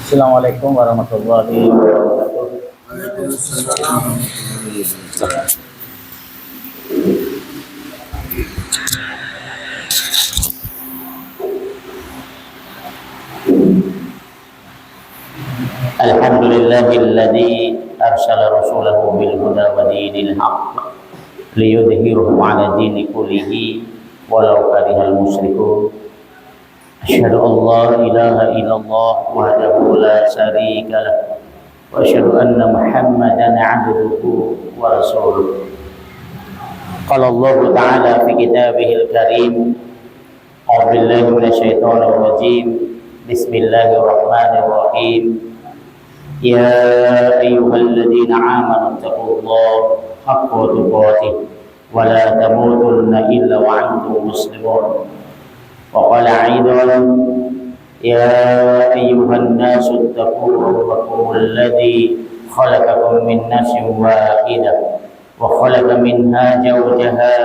Assalamualaikum warahmatullahi wabarakatuh. Alhamdulillahilladzi arsala rasulahu bil huda wa dinil haqq liyudhhirahu 'ala dini kullihi walau karihal musyrikun. Asyhadu an la ilaha illallah wahdahu la syarika lah wa asyhadu anna Muhammadan 'abduhu wa rasuluh. Qala Allah ta'ala fi kitabihil karim, a'udzu billahi minasyaitonir rajim. Bismillahirrahmanirrahim. Ya ayyuhalladzina amanu taqullaha haqqa tuqatih wa la tamutunna illa wa antum muslimun. Wa qala aidan ya ayyuhan nasu taqu rabbakum alladzi khalaqakum min nafsin wahidah wa khalaqa minha zawjaha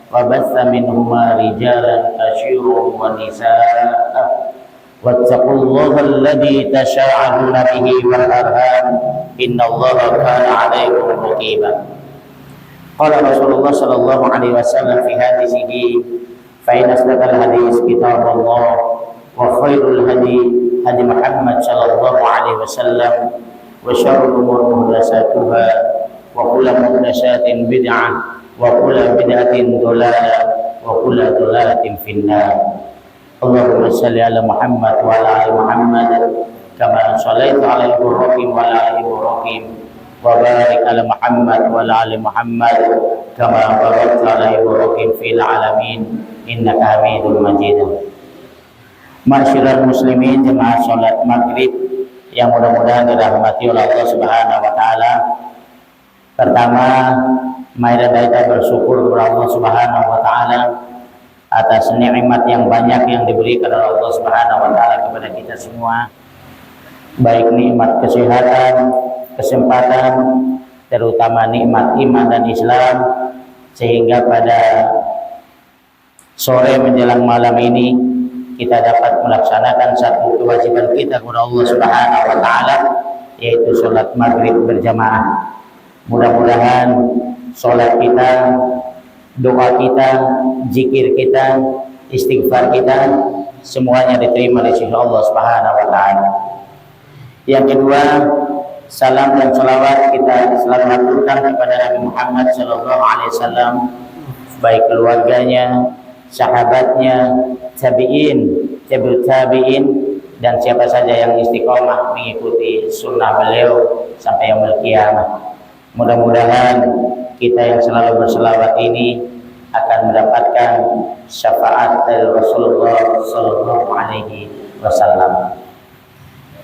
wa batha minhuma rijalan katsiran wa nisaa wattaqullaha alladzi tasaaluna bihi wal arham innallaha kana 'alaikum raqiba. Qala Rasulullah sallallahu alaihi wasallam fi hadisihi fa inna asdaqal hadis kitabullah wa khairul hadi hadi Muhammad sallallahu alaihi wasallam wa syarrul umur muhdatsatuha wa kullu muhdatsatin bid'ah wa kullu bid'atin dhalalah wa kullu dhalalatin finnar. Allahumma shalli ala Muhammad wa ala ali Muhammad kama shallaita ala Ibrahim wa ala ali Ibrahim wa barik ala Muhammad wa ala ali Muhammad kama barakta ala Ibrahim fil alamin innaka Hamidum Majid. Ma'asyiral muslimin, jemaah salat maghrib yang mudah-mudahan dirahmati oleh Allah Subhanahu wa taala. Pertama, mari kita bersyukur kepada Allah Subhanahu wa taala atas nikmat yang banyak yang diberikan oleh Allah Subhanahu wa taala kepada kita semua, baik nikmat kesehatan, kesempatan, terutama nikmat iman dan Islam, sehingga pada sore menjelang malam ini kita dapat melaksanakan satu kewajiban kita kepada Allah Subhanahu wa taala, yaitu salat maghrib berjamaah. Mudah-mudahan salat kita, doa kita, zikir kita, istighfar kita semuanya diterima oleh Allah Subhanahu wa taala. Yang kedua, salam dan salawat kita selalu haturkan kepada Nabi Muhammad sallallahu alaihi wasallam, baik keluarganya, sahabatnya, tabi'in, tabi'ut tabi'in, dan siapa saja yang istiqomah mengikuti sunnah beliau sampai yaumul qiyamah. Mudah-mudahan kita yang selalu berselawat ini akan mendapatkan syafaat dari Rasulullah sallallahu alaihi wasallam.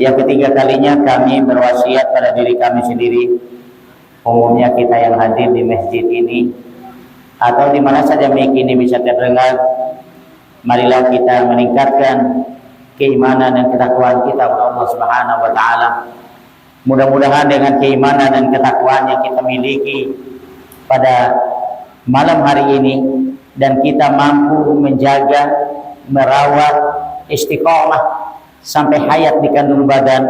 Yang ketiga kalinya kami berwasiat pada diri kami sendiri, umumnya kita yang hadir di masjid ini atau di mana saja mic ini bisa terdengar, marilah kita meningkatkan keimanan dan ketakwaan kita kepada Allah Subhanahu wa taala. Mudah-mudahan dengan keimanan dan ketakwaan yang kita miliki pada malam hari ini dan kita mampu menjaga, merawat istiqomah sampai hayat di kandung badan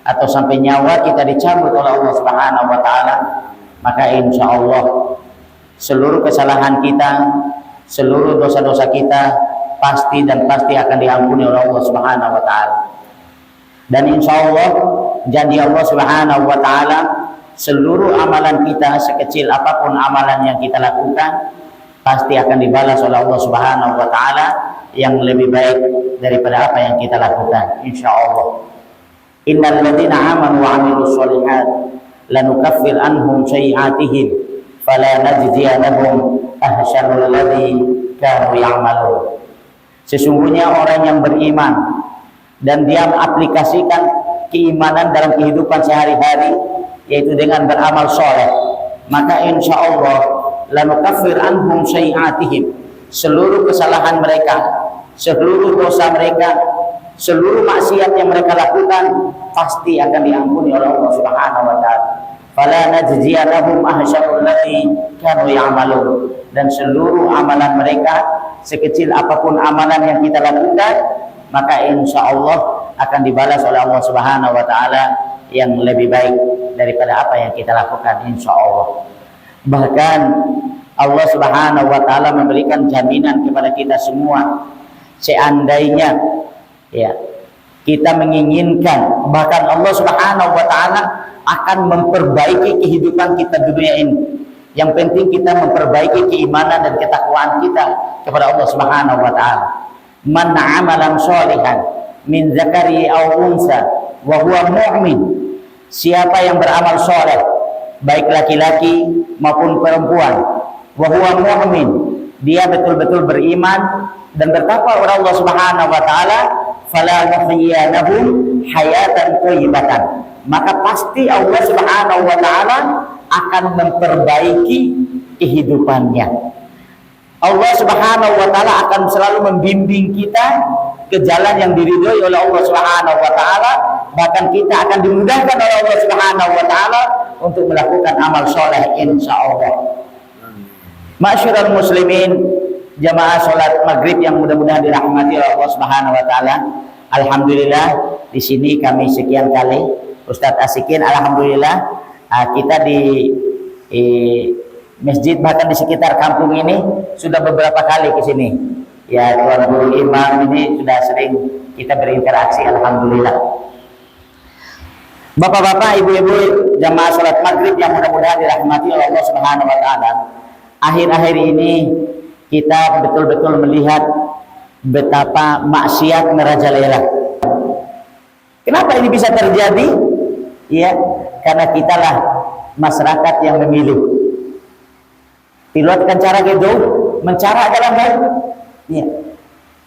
atau sampai nyawa kita dicabut oleh Allah Subhanahu wa taala, maka insya Allah seluruh kesalahan kita, seluruh dosa-dosa kita pasti dan pasti akan diampuni oleh Allah Subhanahu wa taala. Dan insya Allah janji Allah Subhanahu wa taala, seluruh amalan kita sekecil apapun amalan yang kita lakukan pasti akan dibalas oleh Allah Subhanahu wa taala yang lebih baik daripada apa yang kita lakukan, insya Allah. Innal ladzina amanu wa 'amilus sholihat lanukaffir anhum sayyi'atihim fala najziyannahum ahsanal ladzi kanu ya'malun. Sesungguhnya orang yang beriman dan dia mengaplikasikan keimanan dalam kehidupan sehari-hari, yaitu dengan beramal soleh, maka insya Allah lanukaffir anhum sayyi'atihim, seluruh kesalahan mereka, seluruh dosa mereka, seluruh maksiat yang mereka lakukan pasti akan diampuni oleh Allah Subhanahu wa taala. Fala najziyannahum ahsanal ladzi kanu ya'malun, dan seluruh amalan mereka sekecil apapun amalan yang kita lakukan, maka insya Allah akan dibalas oleh Allah Subhanahu wa taala yang lebih baik daripada apa yang kita lakukan, insya Allah. Bahkan Allah Subhanahu wa taala memberikan jaminan kepada kita semua, seandainya ya kita menginginkan, bahkan Allah Subhanahu wa taala akan memperbaiki kehidupan kita di dunia ini. Yang penting kita memperbaiki keimanan dan ketakwaan kita kepada Allah Subhanahu wa taala. Man 'amalan sholihan min zakari aw unsa wa huwa mu'min. Siapa yang beramal soleh, baik laki-laki maupun perempuan, wa huwa mu'min, dia betul-betul beriman dan bertakwa kepada Allah Subhanahu wa taala, fala nuhyiyanahum hayatan thayyibatan. Maka pasti Allah Subhanahu wa taala akan memperbaiki kehidupannya. Allah Subhanahu wa taala akan selalu membimbing kita ke jalan yang diridhoi oleh Allah Subhanahu wa taala, bahkan kita akan dimudahkan oleh Allah Subhanahu wa taala untuk melakukan amal soleh, insyaallah. Ma'asyiral muslimin, jamaah salat maghrib yang mudah-mudahan dirahmati oleh Allah Subhanahu wa taala. Alhamdulillah di sini kami sekian kali, Ustadz Asikin, alhamdulillah kita di masjid bahkan di sekitar kampung ini sudah beberapa kali ke sini. Ya, Tuan Guru Imam ini sudah sering kita berinteraksi, alhamdulillah. Bapak-bapak, ibu-ibu, jamaah salat maghrib yang mudah-mudahan dirahmati oleh Allah Subhanahu wa taala. Akhir-akhir ini kita betul-betul melihat betapa maksiat merajalela. Kenapa ini bisa terjadi? Ya, karena kitalah masyarakat yang memilih. Diluatkan cara gitu, mencara dalam baik. Ya.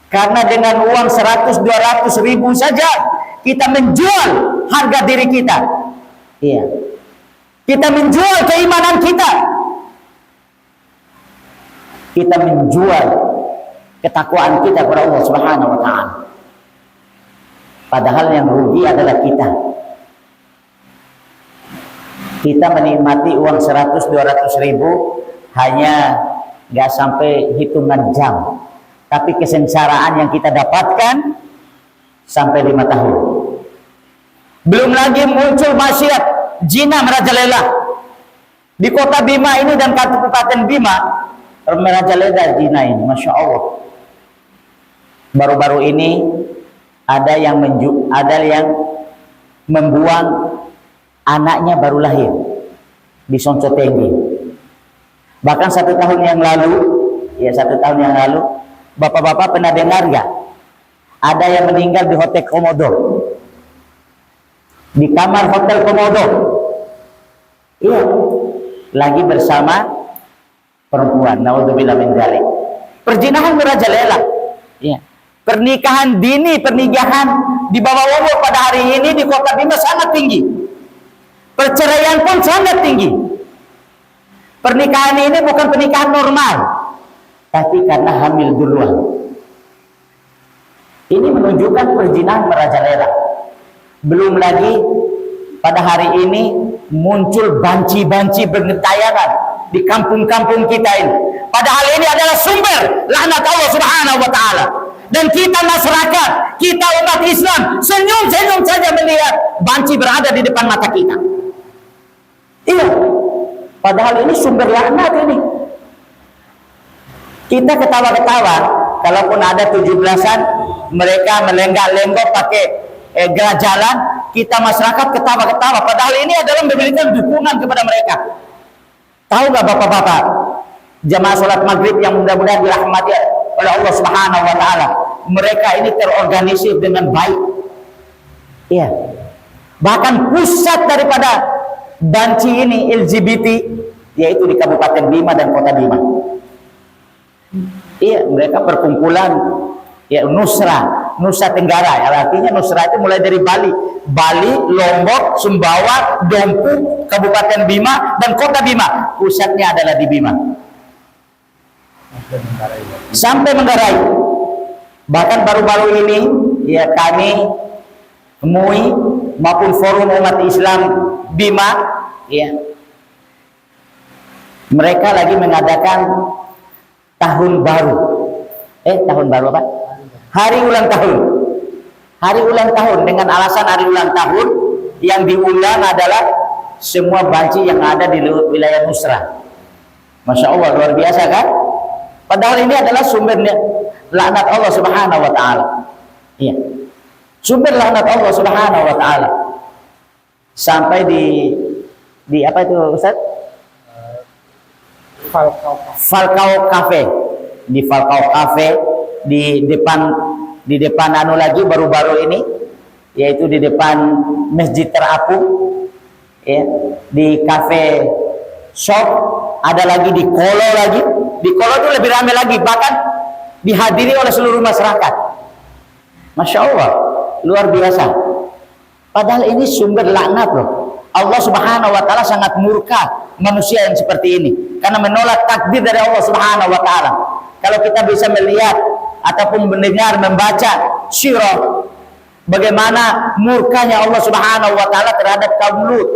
Karena dengan uang 100-200 ribu saja kita menjual harga diri kita. Ya. Kita menjual keimanan kita. Kita menjual ketakwaan kita kepada Allah Subhanahu wa taala. Padahal yang rugi adalah kita. Kita menikmati uang 100-200 ribu hanya gak sampai hitungan jam, tapi kesengsaraan yang kita dapatkan sampai 5 tahun. Belum lagi muncul maksiat zina merajalela di kota Bima ini dan Kabupaten Bima. Merajalela zina ini, masya Allah. Baru-baru ini ada yang membuang anaknya baru lahir di Sonco Tenggi. Bahkan 1 tahun yang lalu, bapak-bapak pernah dengar nggak? Ada yang meninggal di Hotel Komodo, di kamar Hotel Komodo. Iya, lagi bersama perempuan. Naudzubillah min dzalik. Perzinahan merajalela. Iya. Pernikahan dini, pernikahan di bawah umur pada hari ini di kota Bima sangat tinggi. Perceraian pun sangat tinggi. Pernikahan ini bukan pernikahan normal, tapi karena hamil duluan. Ini menunjukkan perzinahan merajalela. Belum lagi pada hari ini muncul banci-banci bergentayangan di kampung-kampung kita ini. Padahal ini adalah sumber laknat Allah Subhanahu wa taala. Dan kita masyarakat, kita umat Islam senyum-senyum saja melihat banci berada di depan mata kita. Iya. Padahal ini sumber laknat ini. Kita ketawa-ketawa, kalaupun ada 17-an, mereka melenggak-lenggok pakai gerajalan, kita masyarakat ketawa-ketawa. Padahal ini adalah memberikan dukungan kepada mereka. Tahu nggak bapak-bapak, jamaah sholat maghrib yang mudah-mudahan dirahmati oleh Allah Subhanahu wa taala, mereka ini terorganisir dengan baik. Iya. Bahkan pusat daripada banci ini LGBT yaitu di Kabupaten Bima dan Kota Bima. Iya, mereka perkumpulan ya Nusa Tenggara. Artinya Nusra itu mulai dari Bali, Lombok, Sumbawa, Dompu, Kabupaten Bima dan Kota Bima. Pusatnya adalah di Bima. Sampai Manggarai. Bahkan baru-baru ini ya kami MUI maupun Forum Umat Islam Bima ya, mereka lagi mengadakan tahun baru apa? Hari ulang tahun Hari ulang tahun dengan alasan hari ulang tahun yang diundang adalah semua banci yang ada di wilayah Nusra. Masya Allah, luar biasa kan? Padahal ini adalah sumbernya laknat Allah Subhanahu wa taala. Iya. Sumber laknat Allah Subhanahu wa taala. Sampai di apa itu Ustaz? Falcao Cafe. Di Falcao Cafe di depan anu lagi baru-baru ini, yaitu di depan Masjid Terapung, ya, di cafe shop, ada lagi di Kolo lagi. Di Kolo itu lebih ramai lagi, bahkan dihadiri oleh seluruh masyarakat. Masya Allah, luar biasa. Padahal ini sumber laknat loh. Allah Subhanahu wa taala sangat murka manusia yang seperti ini karena menolak takdir dari Allah Subhanahu wa taala. Kalau kita bisa melihat ataupun mendengar, membaca sirah bagaimana murkanya Allah Subhanahu wa taala terhadap kaum Lut.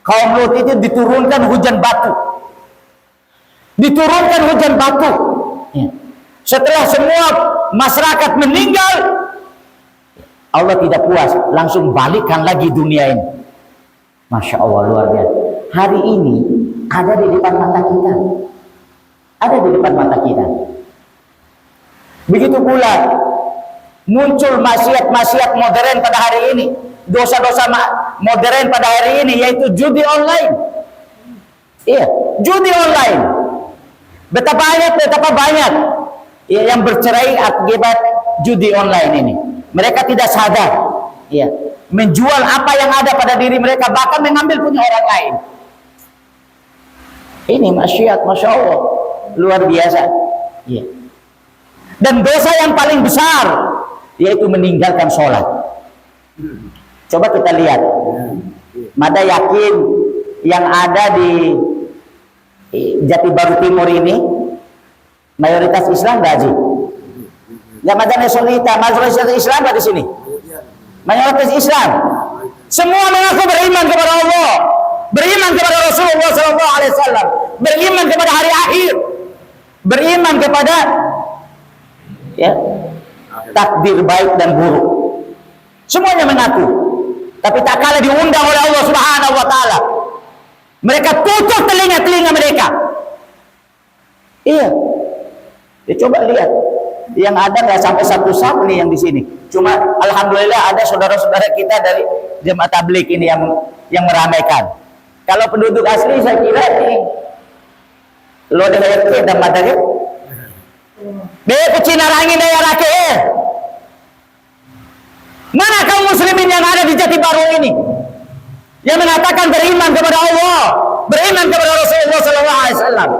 Kaum Lut itu diturunkan hujan batu. Diturunkan hujan batu. Ya. Setelah semua masyarakat meninggal, Allah tidak puas, langsung balikkan lagi dunia ini. Masya Allah, luar biasa. Hari ini ada di depan mata kita. Ada di depan mata kita. Begitu pula muncul maksiat-maksiat modern pada hari ini, dosa-dosa modern pada hari ini, yaitu judi online. Iya, judi online. Betapa banyak ya, yang bercerai akibat judi online ini. Mereka tidak sadar, ya, menjual apa yang ada pada diri mereka, bahkan mengambil punya orang lain. Ini maksiat, Masya Allah, luar biasa. Ya. Dan dosa yang paling besar yaitu meninggalkan sholat. Coba kita lihat, Mada yakin yang ada di Jati Baru Timur ini mayoritas Islam nggak sih? Ya, Madaniyah Solita, mayoritas Islam nggak di sini? Mayoritas Islam. Semua mengaku beriman kepada Allah, beriman kepada Rasulullah SAW, beriman kepada hari akhir, beriman kepada ya, takdir baik dan buruk. Semuanya mengaku, tapi tak kalah diundang oleh Allah Subhanahu wa taala, mereka tutup telinga-telinga mereka. Iya. Ya, coba lihat, yang ada nggak sampai satu sab nih yang di sini. Cuma alhamdulillah ada saudara-saudara kita dari jemaat tabligh ini yang meramaikan. Kalau penduduk asli saya kira ini lo ada kayak dan matanya. Dia kecina rangi daya rakyat. Mana kaum muslimin yang ada di Jati Baru ini yang mengatakan beriman kepada Allah, beriman kepada Rasulullah SAW,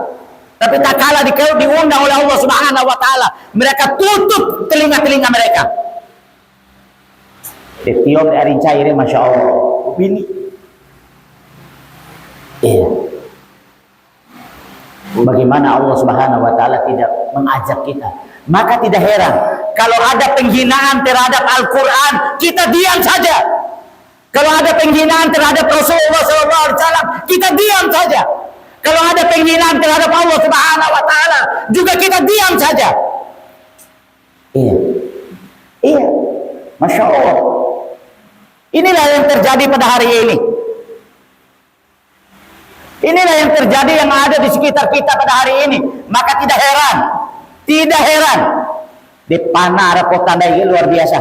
tapi tak kalah diundang oleh Allah Subhanahu wa taala, mereka tutup telinga-telinga mereka. Tiom dari cairnya, Masya Allah, ini iya. Bagaimana Allah Subhanahu wa taala tidak mengajak kita? Maka tidak heran kalau ada penghinaan terhadap Al-Quran, kita diam saja. Kalau ada penghinaan terhadap Rasulullah SAW, kita diam saja. Kalau ada penghinaan terhadap Allah Subhanahu wa taala, juga kita diam saja. Iya. Iya. Masya Allah. Inilah yang terjadi pada hari ini. Inilah yang terjadi, yang ada di sekitar kita pada hari ini. Maka tidak heran, di Panara kota ini luar biasa.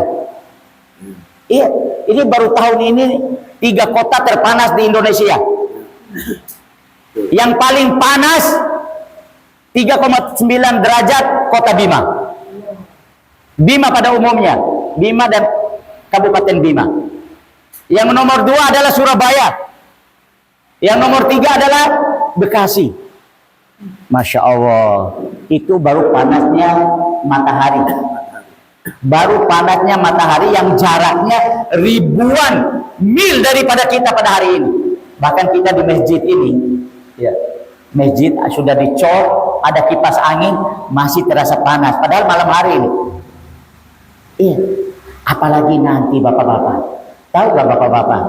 Iya, ini baru tahun ini 3 kota terpanas di Indonesia. Yang paling panas 3,9 derajat kota Bima. Bima pada umumnya, Bima dan Kabupaten Bima. Yang nomor 2 adalah Surabaya. Yang nomor 3 adalah Bekasi. Masya Allah, itu baru panasnya matahari. Baru panasnya matahari yang jaraknya ribuan mil daripada kita pada hari ini. Bahkan kita di masjid ini, ya, masjid sudah dicor, ada kipas angin, masih terasa panas. Padahal malam hari ini. Iya, apalagi nanti bapak-bapak. Tahu gak bapak-bapak?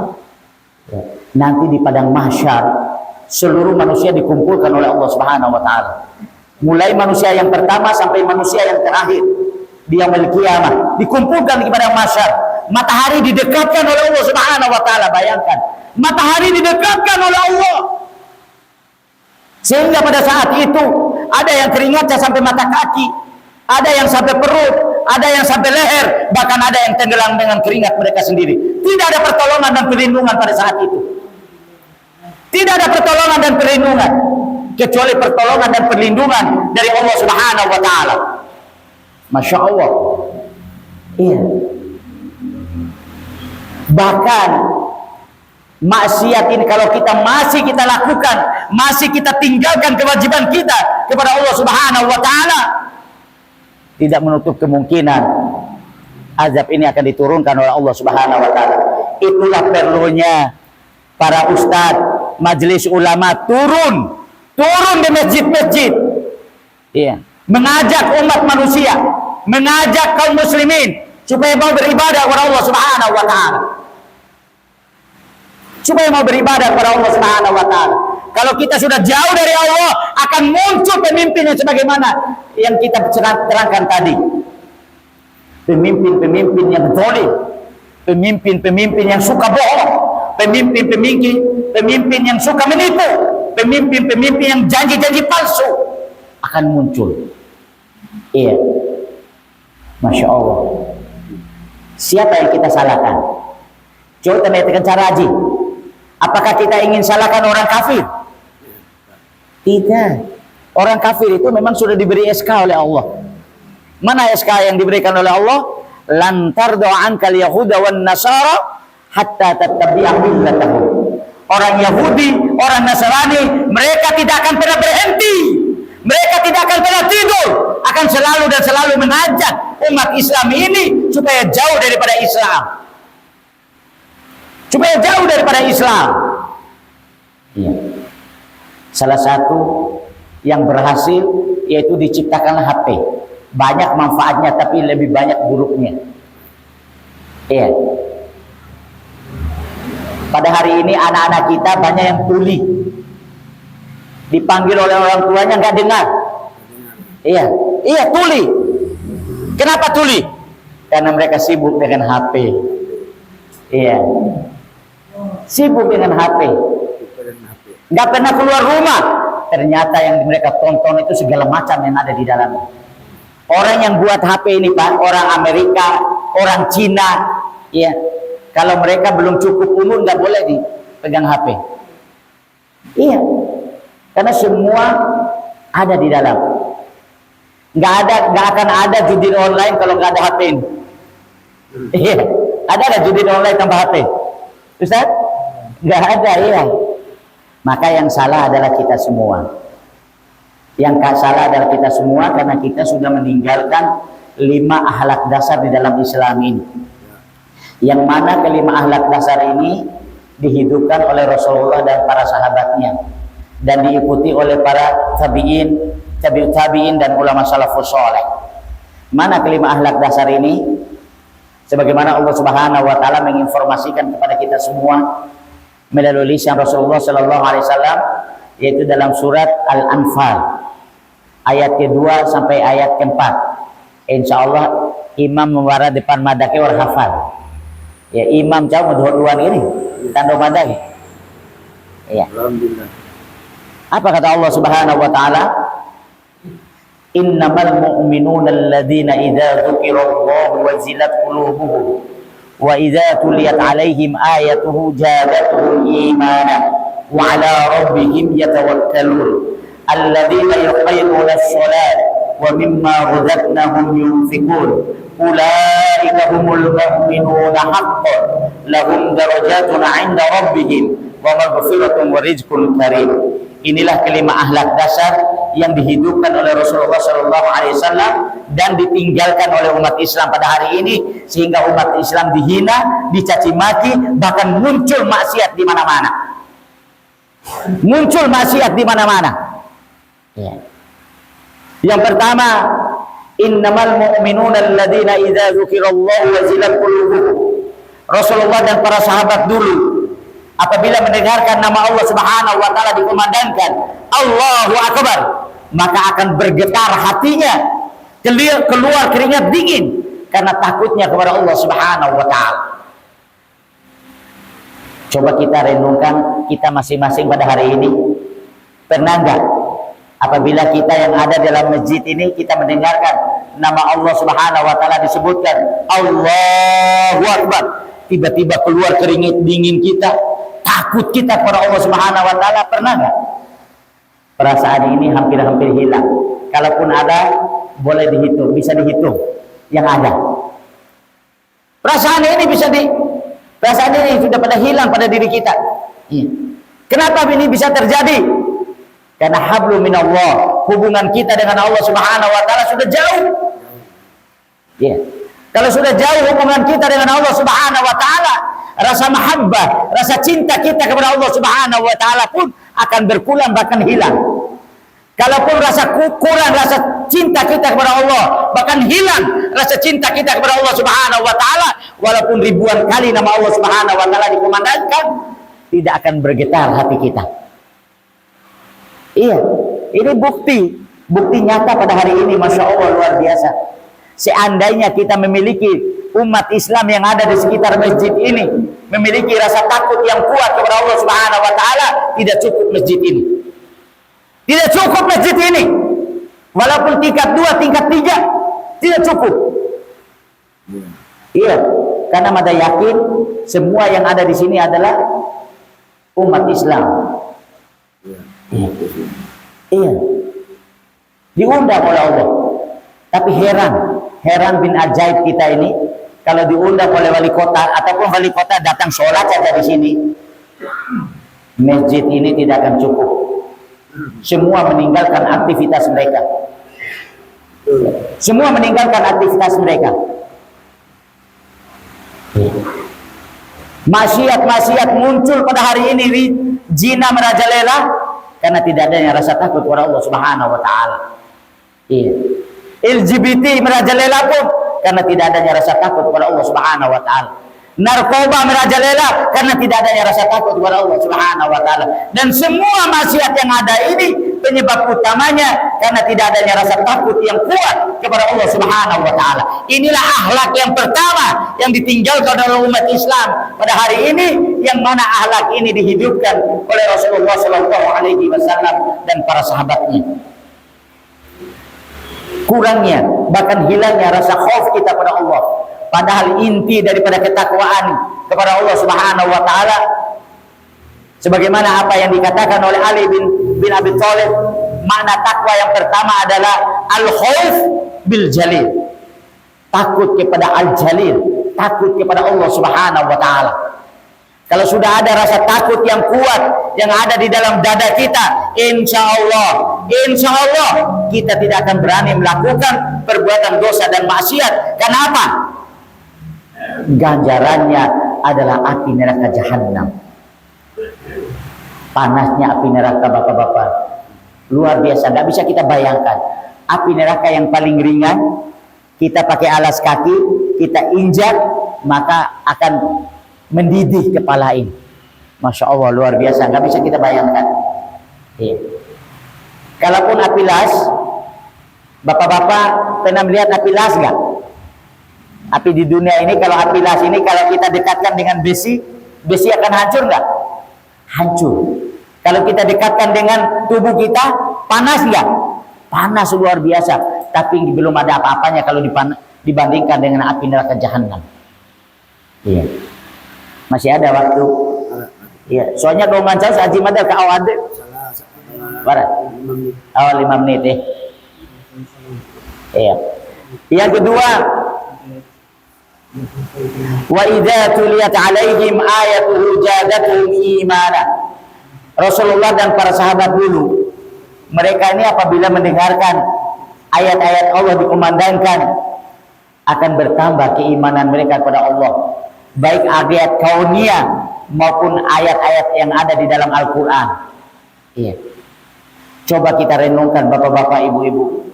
Ya. Nanti di padang mahsyar seluruh manusia dikumpulkan oleh Allah Subhanahu wa taala. Mulai manusia yang pertama sampai manusia yang terakhir di yaumil qiyamah, dikumpulkan di padang mahsyar. Matahari didekatkan oleh Allah Subhanahu wa taala. Bayangkan, matahari didekatkan oleh Allah. Sehingga pada saat itu ada yang keringatnya sampai mata kaki, ada yang sampai perut, ada yang sampai leher, bahkan ada yang tenggelam dengan keringat mereka sendiri. Tidak ada pertolongan dan perlindungan pada saat itu. Tidak ada pertolongan dan perlindungan kecuali pertolongan dan perlindungan dari Allah Subhanahu wa taala. Masya Allah. Iya. Bahkan maksiat ini kalau masih kita lakukan, masih kita tinggalkan kewajiban kita kepada Allah Subhanahu wa taala, tidak menutup kemungkinan azab ini akan diturunkan oleh Allah Subhanahu wa taala. Itulah perlunya para ustadz, majelis ulama turun di masjid-masjid, iya, mengajak umat manusia, mengajak kaum muslimin supaya mau beribadah kepada Allah Subhanahu wa taala. Supaya mau beribadah kepada Allah Subhanahu wa taala. Kalau kita sudah jauh dari Allah, akan muncul pemimpin yang sebagaimana yang kita terangkan tadi. Pemimpin-pemimpin yang zalim, pemimpin-pemimpin yang suka bohong, pemimpin yang suka menipu, pemimpin yang janji-janji palsu akan muncul. Iya. Masya Allah. Siapa yang kita salahkan? Coba kita cara haji. Apakah kita ingin salahkan orang kafir? Tidak. Orang kafir itu memang sudah diberi SK oleh Allah. Mana SK yang diberikan oleh Allah? Lan tardu ankal yahuda wan nasara hatta tattabi'a millatahum. Orang Yahudi, orang Nasrani, mereka tidak akan pernah berhenti. Mereka tidak akan pernah tidur, akan selalu dan selalu mengajak umat Islam ini supaya jauh daripada Islam. Supaya jauh daripada Islam. Iya. Salah satu yang berhasil yaitu diciptakanlah HP. Banyak manfaatnya tapi lebih banyak buruknya. Iya. Pada hari ini anak-anak kita banyak yang tuli. Dipanggil oleh orang tuanya nggak dengar. Iya tuli. Kenapa tuli? Karena mereka sibuk dengan HP. Iya. Sibuk dengan HP. Nggak pernah keluar rumah. Ternyata yang mereka tonton itu segala macam yang ada di dalamnya. Orang yang buat HP ini Pak, orang Amerika, orang Cina, ya. Kalau mereka belum cukup umur nggak boleh dipegang HP. Iya. Karena semua ada di dalam. Nggak akan ada judi online kalau nggak ada HP ini. Iya. Ada judi online tanpa HP? Ustaz? Nggak ada, iya. Maka yang salah adalah kita semua. Yang salah adalah kita semua karena kita sudah meninggalkan 5 akhlak dasar di dalam Islam ini. Yang mana kelima akhlak dasar ini dihidupkan oleh Rasulullah dan para sahabatnya dan diikuti oleh para tabi'in dan ulama salafus saleh. Mana kelima akhlak dasar ini? Sebagaimana Allah Subhanahu wa taala menginformasikan kepada kita semua melalui lisan Rasulullah sallallahu alaihi wasallam, yaitu dalam surat Al-Anfal ayat ke-2 sampai ayat ke-4. Insyaallah imam memara depan madake war hafal. Ya imam jauh dua ini tanda madake. Ya. Alhamdulillah. Apa kata Allah Subhanahu wa taala? Innamal mu'minuna alladhina idza dzukirallahu wajilat qulubuhum wa idza tuliyat 'alaihim ayatuhu zadatuhum imana wa 'ala rabbihim yatawakkalun alladhina yuqimuna as-salata wa mimma razaqnahum yunfiqun ulaika humul mu'minuna haqqan lahum darajatun 'inda rabbihim wa maghfiratun wa rizqun karim. Inilah kelima akhlak dasar yang dihidupkan oleh Rasulullah SAW dan ditinggalkan oleh umat Islam pada hari ini, sehingga umat Islam dihina, dicaci maki, bahkan muncul maksiat di mana-mana. Muncul maksiat di mana-mana. Ya. Yang pertama, innamal mu'minuna alladzina idza dzukirallahu wajilat qulubuhum. Rasulullah dan para sahabat dulu apabila mendengarkan nama Allah Subhanahu wa taala dikumandangkan, Allahu Akbar, maka akan bergetar hatinya, keluar keringat dingin karena takutnya kepada Allah Subhanahu wa taala. Coba kita renungkan kita masing-masing pada hari ini, pernah enggak apabila kita yang ada dalam masjid ini kita mendengarkan nama Allah Subhanahu wa taala disebutkan, Allahu Akbar, tiba-tiba keluar keringat dingin kita, takut kita kepada Allah Subhanahu wa taala, pernah enggak? Perasaan ini hampir-hampir hilang. Kalaupun ada, boleh dihitung, bisa dihitung yang ada. Perasaan ini sudah pada hilang pada diri kita. Kenapa ini bisa terjadi? Karena hablum minallah, hubungan kita dengan Allah Subhanahu wa taala sudah jauh. Kalau sudah jauh hubungan kita dengan Allah Subhanahu wa taala, rasa mahabbah, rasa cinta kita kepada Allah Subhanahu wa taala pun akan berkurang bahkan hilang. Kalaupun kurang rasa cinta kita kepada Allah, bahkan hilang rasa cinta kita kepada Allah Subhanahu wa taala, walaupun ribuan kali nama Allah Subhanahu wa taala dikumandangkan, tidak akan bergetar hati kita. Iya, ini bukti nyata pada hari ini, Masya Allah, luar biasa. Seandainya kita memiliki umat Islam yang ada di sekitar masjid ini memiliki rasa takut yang kuat kepada Allah Subhanahu wa taala, tidak cukup masjid ini. Tidak cukup masjid ini. Walaupun tingkat 2, tingkat 3 tidak cukup. Iya, karena Mada yakin semua yang ada di sini adalah umat Islam. Iya. Diundang oleh Allah. Tapi heran bin ajaib kita ini, kalau diundang oleh wali kota ataupun wali kota datang sholat saja di sini, masjid ini tidak akan cukup. Semua meninggalkan aktivitas mereka. Semua meninggalkan aktivitas mereka. Maksiat muncul pada hari ini, zina merajalela karena tidak adanya rasa takut kepada Allah Subhanahu wa taala. LGBT merajalela pun karena tidak adanya rasa takut kepada Allah Subhanahu wa taala. Narkoba merajalela karena tidak adanya rasa takut kepada Allah Subhanahu wa taala. Dan semua maksiat yang ada ini penyebab utamanya karena tidak adanya rasa takut yang kuat kepada Allah Subhanahu wa taala. Inilah akhlak yang pertama yang ditinggalkan oleh umat Islam pada hari ini, yang mana akhlak ini dihidupkan oleh Rasulullah sallallahu alaihi wasallam dan para sahabatnya. Kurangnya bahkan hilangnya rasa khauf kita pada Allah. Padahal inti daripada ketakwaan kepada Allah Subhanahu wa taala, sebagaimana apa yang dikatakan oleh Ali bin Abi Thalib, makna takwa yang pertama adalah al-khauf bil jalil. Takut kepada al-jalil, takut kepada Allah Subhanahu wa taala. Kalau sudah ada rasa takut yang kuat yang ada di dalam dada kita, insya Allah kita tidak akan berani melakukan perbuatan dosa dan maksiat. Kenapa? Ganjarannya adalah api neraka jahanam. Panasnya api neraka, bapak-bapak, luar biasa, nggak bisa kita bayangkan. Api neraka yang paling ringan, kita pakai alas kaki, kita injak, maka akan mendidih kepala ini. Masya Allah, luar biasa, nggak bisa kita bayangkan. Kalaupun api las, bapak-bapak pernah melihat api las nggak? Api di dunia ini, kalau api las ini kalau kita dekatkan dengan besi akan hancur nggak? Hancur. Kalau kita dekatkan dengan tubuh kita, panas nggak? Panas luar biasa. Tapi belum ada apa-apanya kalau dibandingkan dengan api neraka jahanam. Iya. Masih ada waktu. Iya. Soalnya kalau ngancam saji madal ke awal deh. Awal 5 menit ya. Iya. Yang kedua, wa idza tuliyat alaihim ayatuhu zadatuhum imana. Rasulullah dan para sahabat dulu, mereka ini apabila mendengarkan ayat-ayat Allah dikumandangkan, akan bertambah keimanan mereka kepada Allah, baik ayat kauniyah maupun ayat-ayat yang ada di dalam Al-Quran. Iya. Coba kita renungkan bapak-bapak, ibu-ibu,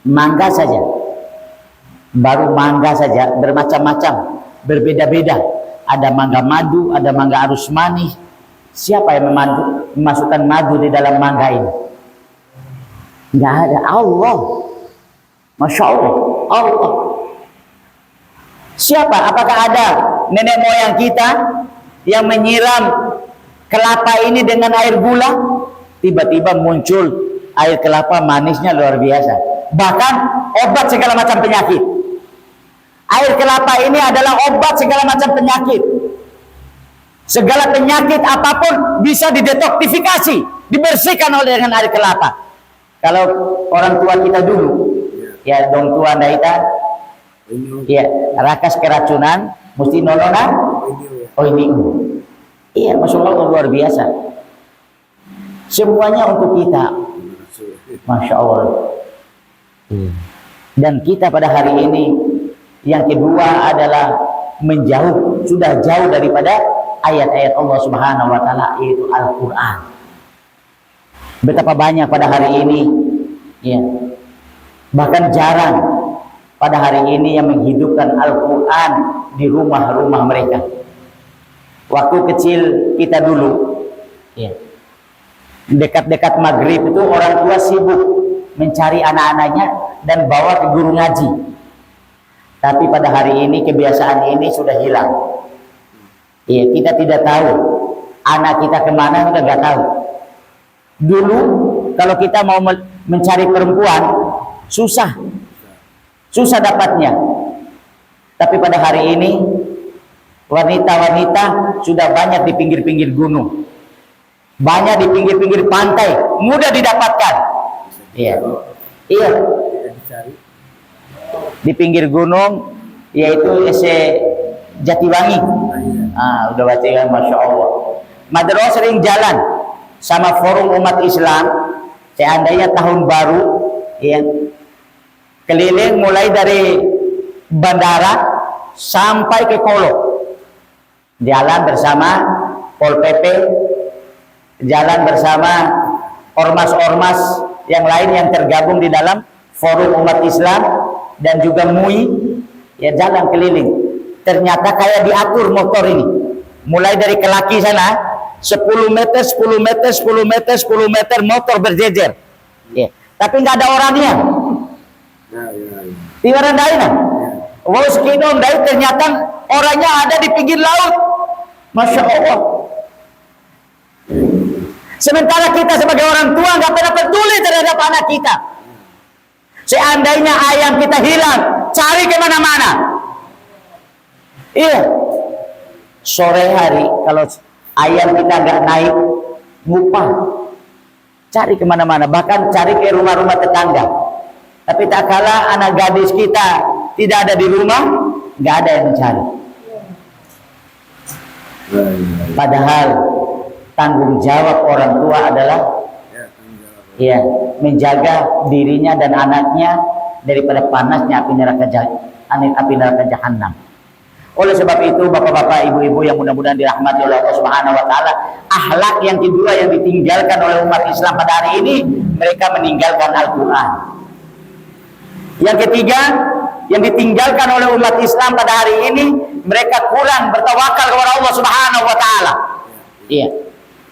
mangga saja, baru mangga saja bermacam-macam, berbeda-beda. Ada mangga madu, ada mangga arus manis. Siapa yang memasukkan madu di dalam mangga ini? Nggak ada, Allah. Masya Allah. Allah. Siapa? Apakah ada nenek moyang kita yang menyiram kelapa ini dengan air gula? Tiba-tiba muncul air kelapa manisnya luar biasa. Bahkan obat segala macam penyakit. Air kelapa ini adalah obat segala macam penyakit. Segala penyakit apapun bisa didetoksifikasi, dibersihkan oleh dengan air kelapa. Kalau orang tua kita dulu, ya dong tua Anda ya, rakas keracunan, mesti nolona. Oh ini, iya, Masya Allah luar biasa. Semuanya untuk kita, Masya Allah. Dan kita pada hari ini, yang kedua adalah menjauh, sudah jauh daripada ayat-ayat Allah Subhanahu Wa Taala, yaitu Al-Quran. Betapa banyak pada hari ini, ya, bahkan jarang pada hari ini yang menghidupkan Al-Quran di rumah-rumah mereka. Waktu kecil kita dulu, ya, dekat-dekat maghrib itu orang tua sibuk mencari anak-anaknya dan bawa ke guru ngaji. Tapi pada hari ini kebiasaan ini sudah hilang. Ya, kita tidak tahu anak kita kemana, kita nggak tahu. Dulu kalau kita mau mencari perempuan susah dapatnya. Tapi pada hari ini wanita-wanita sudah banyak di pinggir-pinggir gunung, banyak di pinggir-pinggir pantai, mudah didapatkan. Iya, iya. Di pinggir gunung, yaitu Jatiwangi. Udah baca kan, Masya Allah. Madro sering jalan sama forum umat Islam. Seandainya tahun baru, ya, keliling mulai dari bandara sampai ke Kolo, jalan bersama Pol PP, jalan bersama ormas-ormas yang lain yang tergabung di dalam forum umat Islam dan juga MUI, ya, jalan keliling. Ternyata kayak diatur motor ini, mulai dari Kelaki sana 10 meter, 10 meter, 10 meter, 10 meter motor berjejer, ya. Tapi nggak ada orangnya. Tiwaran daina, wow sekinom dari ternyata orangnya ada di pinggir laut. Masya Allah. Sementara kita sebagai orang tua nggak pernah peduli terhadap anak kita. Seandainya ayam kita hilang, cari kemana-mana. Iya. Sore hari kalau ayam kita nggak naik, lupa. Cari kemana-mana, bahkan cari ke rumah-rumah tetangga. Tapi tak kala anak gadis kita tidak ada di rumah, nggak ada yang mencari. Padahal tanggung jawab orang tua adalah, ya, menjaga dirinya dan anaknya daripada panasnya api neraka jahanam. Oleh sebab itu, bapak-bapak, ibu-ibu yang mudah-mudahan dirahmati oleh Allah Subhanahu Wa Taala, akhlak yang kedua yang ditinggalkan oleh umat Islam pada hari ini, mereka meninggalkan Al-Quran. Yang ketiga yang ditinggalkan oleh umat Islam pada hari ini, mereka kurang bertawakal kepada Allah Subhanahu Wa Taala. Iya,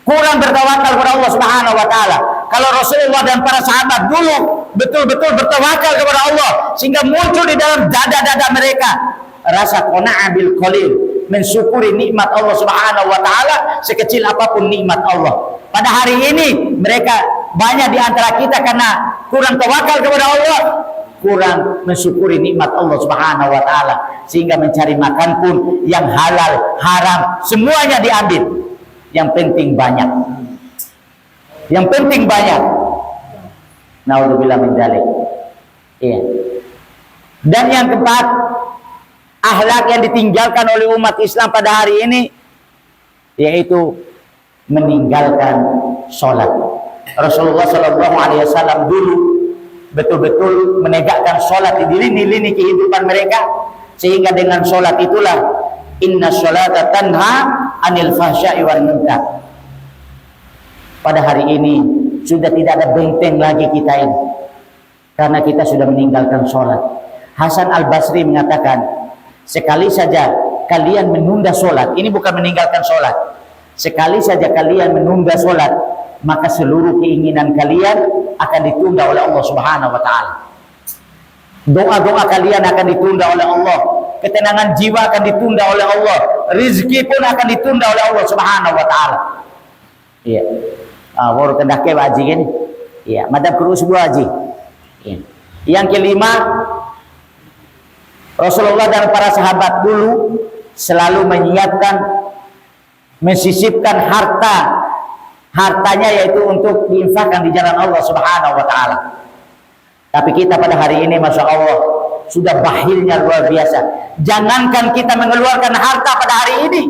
kurang bertawakal kepada Allah Subhanahu Wa Taala. Kalau Rasulullah dan para sahabat dulu betul-betul bertawakal kepada Allah, sehingga muncul di dalam dada-dada mereka rasa qanaah bil qalil, mensyukuri nikmat Allah Subhanahu Wa Taala sekecil apapun nikmat Allah. Pada hari ini mereka banyak di antara kita karena kurang tawakal kepada Allah, kurang mensyukuri nikmat Allah Subhanahu Wa Taala, sehingga mencari makan pun yang halal, haram, semuanya diambil. Yang penting banyak. Yang penting banyak. Naudzubillah min dzalik. Iya. Dan yang keempat, akhlak yang ditinggalkan oleh umat Islam pada hari ini, yaitu meninggalkan sholat. Rasulullah SAW dulu betul-betul menegakkan sholat di lini-lini kehidupan mereka, sehingga dengan sholat itulah inna sholata tanha anil fahsya'i wal munkar. Pada hari ini sudah tidak ada benteng lagi kita ini, karena kita sudah meninggalkan sholat. Hasan Al-Basri mengatakan, sekali saja kalian menunda sholat, ini bukan meninggalkan sholat, sekali saja kalian menunda sholat, maka seluruh keinginan kalian akan ditunda oleh Allah Subhanahu Wa Taala. Doa-doa kalian akan ditunda oleh Allah. Ketenangan jiwa akan ditunda oleh Allah. Rizki pun akan ditunda oleh Allah Subhanahu wa taala. Iya. Baru kendake haji kan? Iya, madhab kurus buah haji. Iya. Yang kelima, Rasulullah dan para sahabat dulu selalu menyiapkan, mensisipkan hartanya yaitu untuk diinfakkan di jalan Allah Subhanahu wa taala. Tapi kita pada hari ini Masya Allah sudah bakhilnya luar biasa. Jangankan kita mengeluarkan harta pada hari ini,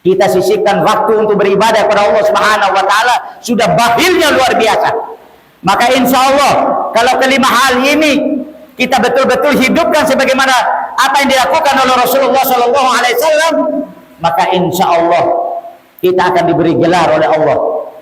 kita sisipkan waktu untuk beribadah kepada Allah Subhanahu wa taala sudah bakhilnya luar biasa. Maka insya Allah kalau kelima hal ini kita betul-betul hidupkan sebagaimana apa yang dilakukan oleh Rasulullah Sallallahu Alaihi Wasallam, maka insya Allah kita akan diberi gelar oleh Allah.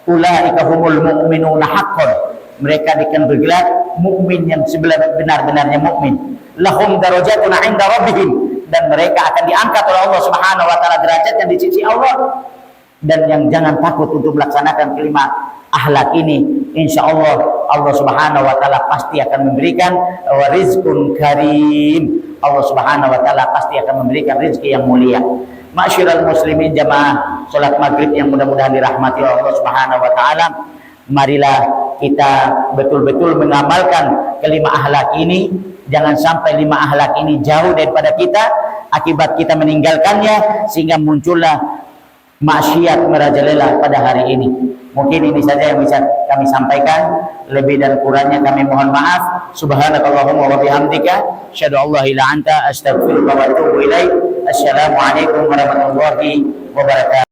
Ulaika humul mu'minuna haqqan. Mereka akan bergelar mukmin yang sebenar-benarnya mukmin. Lahum darajatun 'inda rabbihim, dan mereka akan diangkat oleh Allah Subhanahu wa taala derajatnya di sisi Allah. Dan yang jangan takut untuk melaksanakan kelima akhlak ini, insya Allah Allah Subhanahu wa taala pasti akan memberikan rizqun karim. Allah Subhanahu wa taala pasti akan memberikan rezeki yang mulia. Ma'syiral muslimin jamaah salat maghrib yang mudah-mudahan dirahmati oleh Allah Subhanahu wa taala, marilah kita betul-betul mengamalkan kelima akhlak ini. Jangan sampai lima akhlak ini jauh daripada kita akibat kita meninggalkannya sehingga muncullah maksiat merajalela pada hari ini. Mungkin ini saja yang bisa kami sampaikan. Lebih dan kurangnya kami mohon maaf. Subhanakallahumma wa bihamdika asyhadu an la ilaha illa anta astaghfiruka wa atubu ilaik. Assalamualaikum warahmatullahi wabarakatuh.